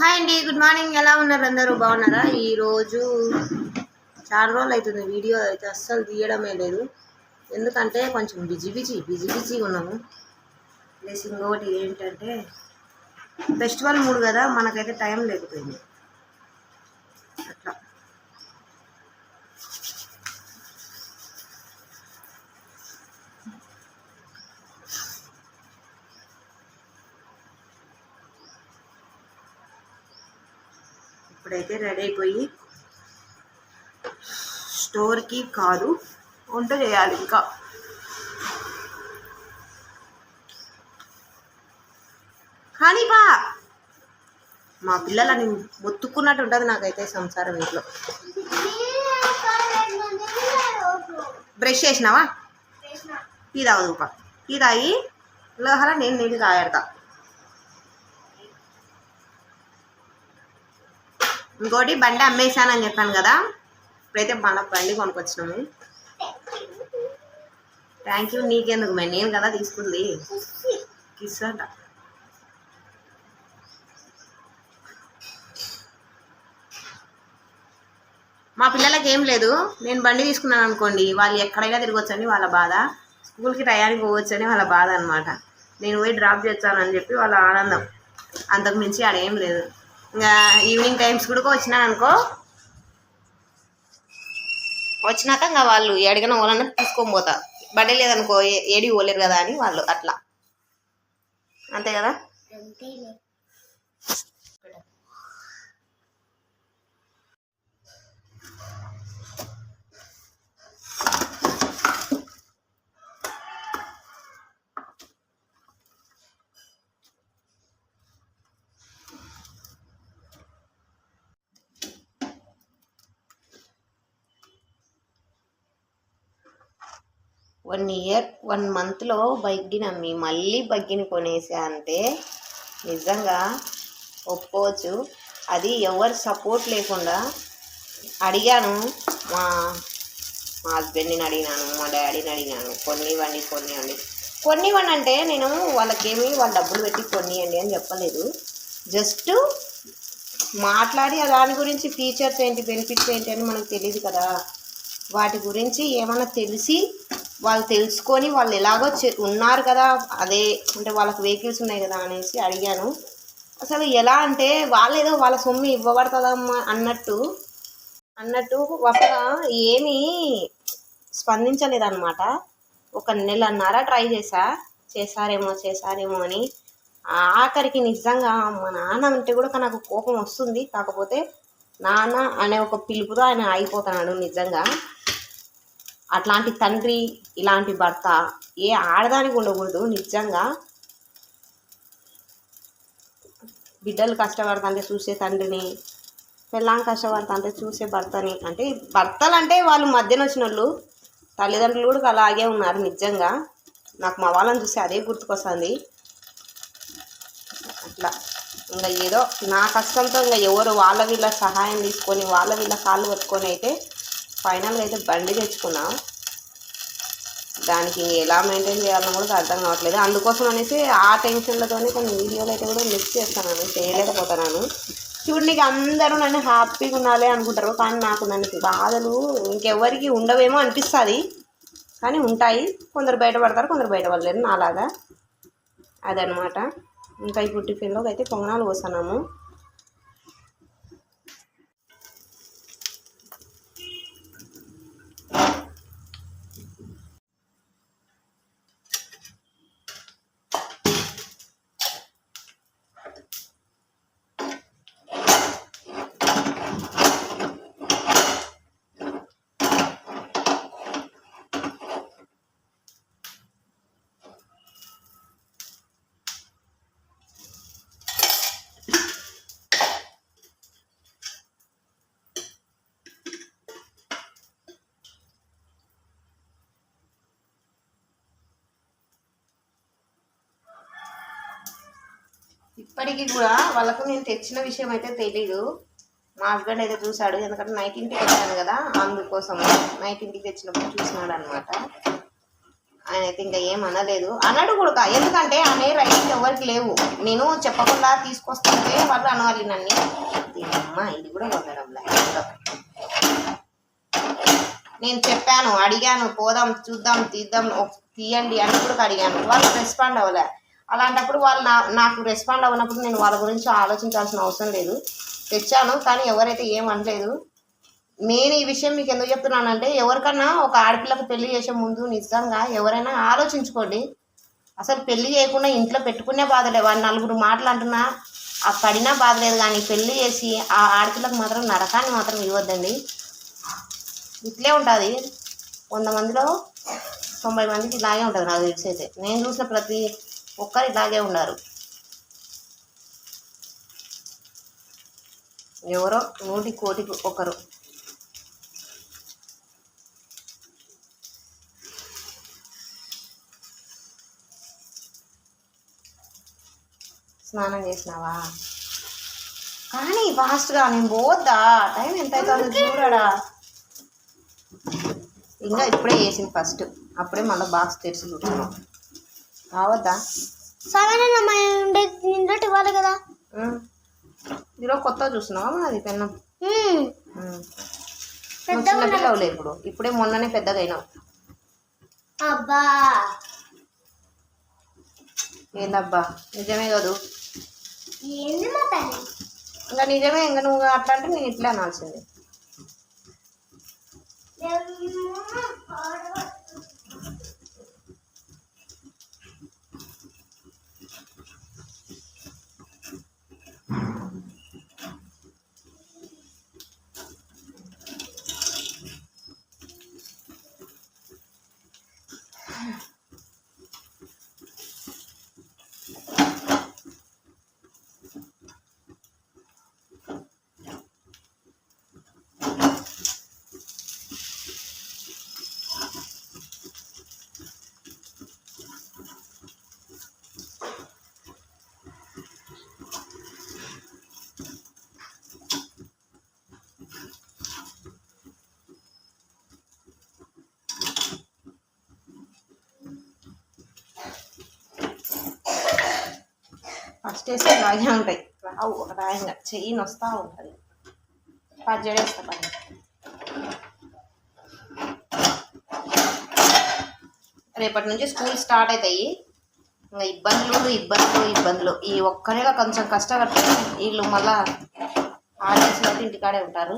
Hi అండి, good morning. ఎలా ఉన్నారు? అందరూ బాగున్నారా? ఈరోజు చాలా రోజులు అవుతుంది వీడియో అయితే అస్సలు తీయడమే లేదు. ఎందుకంటే కొంచెం బిజీగా ఉన్నాము. ప్లస్ ఇంకొకటి ఏంటంటే ఫెస్టివల్ మూడు కదా, మనకైతే టైం లేకపోయింది అట్లా. ఇప్పుడైతే రెడీ అయిపోయి స్టోర్కి కాదు, వంట చేయాలి. ఇంకా కానీ మా పిల్లలని మొత్తుకున్నట్టు ఉంటుంది నాకైతే సంసారం. ఇంట్లో బ్రష్ చేసినావా? టీ తాగుదుపా. టీ తాగి లోహల నేను నీళ్ళు తాగడతా. ఇంకోటి బండి అమ్మేశానని చెప్పాను కదా, ఇప్పుడైతే మన బండి కొనుక్కొచ్చినాము. Thank you. నీకెందుకు మే, నేను కదా తీసుకుంది. కిస్ అంట. మా పిల్లలకి ఏం లేదు, నేను బండి తీసుకున్నాను అనుకోండి, వాళ్ళు ఎక్కడైనా తిరగొచ్చని వాళ్ళ బాధ, స్కూల్కి టయానికి పోవచ్చని వాళ్ళ బాధ అనమాట. నేను పోయి డ్రాప్ చేస్తానని చెప్పి వాళ్ళ ఆనందం. అంతకు మించి ఆడేం లేదు. ఇంకా ఈవినింగ్ టైమ్స్ కూడా వచ్చినాను అనుకో, వచ్చినాక ఇంకా వాళ్ళు ఎడిగిన వాళ్ళని తీసుకొని పోతా. బండి లేదనుకో ఏడి పోలేరు కదా అని వాళ్ళు అట్లా. అంతే కదా. 1 year 1 monthలో బగ్గిని అమ్మి మళ్ళీ బగ్గిని కొనేసా అంటే నిజంగా ఒప్పుకోవచ్చు. అది ఎవరు సపోర్ట్ లేకుండా అడిగాను. మా హస్బెండ్ని అడిగినాను, మా డాడీని అడిగినాను, కొన్నివ్వండి అంటే నేను వాళ్ళకేమి వాళ్ళ డబ్బులు పెట్టి కొనియండి అని చెప్పలేదు. జస్ట్ మాట్లాడి దాని గురించి ఫీచర్స్ ఏంటి, బెనిఫిట్స్ ఏంటి అని మనకు తెలియదు కదా. వాటి గురించి ఏమైనా తెలిసి వాళ్ళు తెలుసుకొని వాళ్ళు ఎలాగో ఉన్నారు కదా, అదే అంటే వాళ్ళకి వెహికల్స్ ఉన్నాయి కదా అనేసి అడిగాను. అసలు ఎలా అంటే వాళ్ళు ఏదో వాళ్ళ సొమ్ము ఇవ్వబడుతుందమ్మా అన్నట్టు అసలు ఏమీ స్పందించలేదన్నమాట. 1 నెలన్నర ట్రై చేశారేమో అని. ఆఖరికి నిజంగా మా నాన్న అంటే కూడా నాకు కోపం వస్తుంది. కాకపోతే నాన్న అనే ఒక పిలుపుతో ఆయన అయిపోతున్నాడు. నిజంగా అట్లాంటి తండ్రి, ఇలాంటి భర్త ఏ ఆడదానికి ఉండకూడదు. నిజంగా బిడ్డలు కష్టపడుతుంటే చూసే తండ్రిని, పెళ్ళాం కష్టపడుతుంటే చూసే భర్తని, అంటే భర్తలు అంటే వాళ్ళు మధ్యన వచ్చిన వాళ్ళు, తల్లిదండ్రులు కూడా అలాగే ఉన్నారు. నిజంగా నాకు మా వాళ్ళని చూస్తే అదే గుర్తుకొస్తుంది. అట్లా ఇంకా ఏదో నా కష్టంతో ఇంకా ఎవరు వాళ్ళ వీళ్ళ సహాయం తీసుకొని వాళ్ళ వీళ్ళ కాళ్ళు పట్టుకొని అయితే ఫైనల్గా అయితే బండి తెచ్చుకున్నా. దానికి ఎలా మెయింటైన్ చేయాలని కూడా అర్థం కావట్లేదు. అందుకోసం అనేసి ఆ టెన్షన్లతోనే కొన్ని వీడియోలు అయితే కూడా మిస్ చేయలేకపోతున్నాను. చూడడానికి అందరూ నన్ను హ్యాపీగా ఉండాలి అనుకుంటారు, కానీ నాకు నన్ను బాధలు ఇంకెవరికి ఉండవేమో అనిపిస్తుంది. కానీ ఉంటాయి. కొందరు బయటపడతారు, కొందరు బయటపడలేరు నాలాగా. అదనమాట. ఇంకా ఇప్పుడు టిఫిన్లోకి అయితే పొంగనాలు పోస్తున్నాము. ఇప్పటికీ కూడా వాళ్ళకు నేను తెచ్చిన విషయం అయితే తెలీదు. మా హస్బెండ్ అయితే చూశాడు, ఎందుకంటే నైట్ ఇంటికి వచ్చాను కదా, అందుకోసం నైట్ ఇంటికి తెచ్చినప్పుడు చూసినాడు అనమాట. ఆయన అయితే ఇంకా ఏం అనలేదు, అన్నాడు కూడా. ఎందుకంటే అనే రైట్ ఎవరికి లేవు. నేను చెప్పకుండా తీసుకొస్తుంటే వాళ్ళు అనాలి నన్ను. అమ్మ ఇది కూడా కొనడంలా. నేను చెప్పాను, అడిగాను, పోదాం చూద్దాం తీద్దాం తీయండి అని కూడా అడిగాను. వాళ్ళు రెస్పాండ్ అవ్వలే. అలాంటప్పుడు వాళ్ళు నాకు రెస్పాండ్ అవ్వనప్పుడు నేను వాళ్ళ గురించి ఆలోచించాల్సిన అవసరం లేదు. తెచ్చాను కానీ ఎవరైతే ఏం అనలేదు. నేను ఈ విషయం మీకు ఎందుకు చెప్తున్నానంటే, ఎవరికన్నా ఒక ఆడపిల్లకు పెళ్లి చేసే ముందు నిజంగా ఎవరైనా ఆలోచించుకోండి. అసలు పెళ్లి చేయకుండా ఇంట్లో పెట్టుకునే బాధలే. వాళ్ళు నలుగురు మాటలు అంటున్నా ఆ పడినా బాధ లేదు, కానీ పెళ్లి చేసి ఆ ఆడపిల్లకు మాత్రం నరకాన్ని మాత్రం ఇవ్వద్దండి. ఇట్లే ఉంటుంది. 100 మందిలో 90 మందికి ఇలాగే ఉంటుంది నాకు తెలిసి. అయితే నేను చూసిన ప్రతి ఒక్కరు ఇలాగే ఉన్నారు. ఎవరో 100 కోటికి ఒకరు. స్నానం చేసినావా? కానీ ఫాస్ట్గా నేను పోద్దా? టైం ఎంత అవుతుందో చూడడా. ఇంకా ఇప్పుడే వేసింది ఫస్ట్, అప్పుడే మళ్ళీ బాక్స్ తెరిచి కూర్చున్నాం. కావద్దా? ఇవ్వాలి కదా. ఈరోజు కొత్తగా చూస్తున్నావా అది పెన్నం? చిన్నపిల్లవు లేదు ఇప్పుడే మొన్ననే పెద్దగా అయినావు. అబ్బా ఏందబ్బా? నిజమే కదూ. ఏంది మా తల్లి? ఇంకా నిజమే. ఇంకా నువ్వు అట్లా అంటే నేను ఇట్లా అనాల్సింది. ఫస్ట్ వేస్తే ఇలాగే ఉంటాయి. రావు ఒక రాయంగా చెయ్యి వస్తూ ఉంటుంది. పచ్చడేస్తా పని. రేపటి నుంచి స్కూల్ స్టార్ట్ అవుతాయి. ఇంకా ఇబ్బందులు. ఈ ఒక్క నెల కొంచెం కష్టపడితే వీళ్ళు మళ్ళా ఆడేసి ఇంటికాడే ఉంటారు.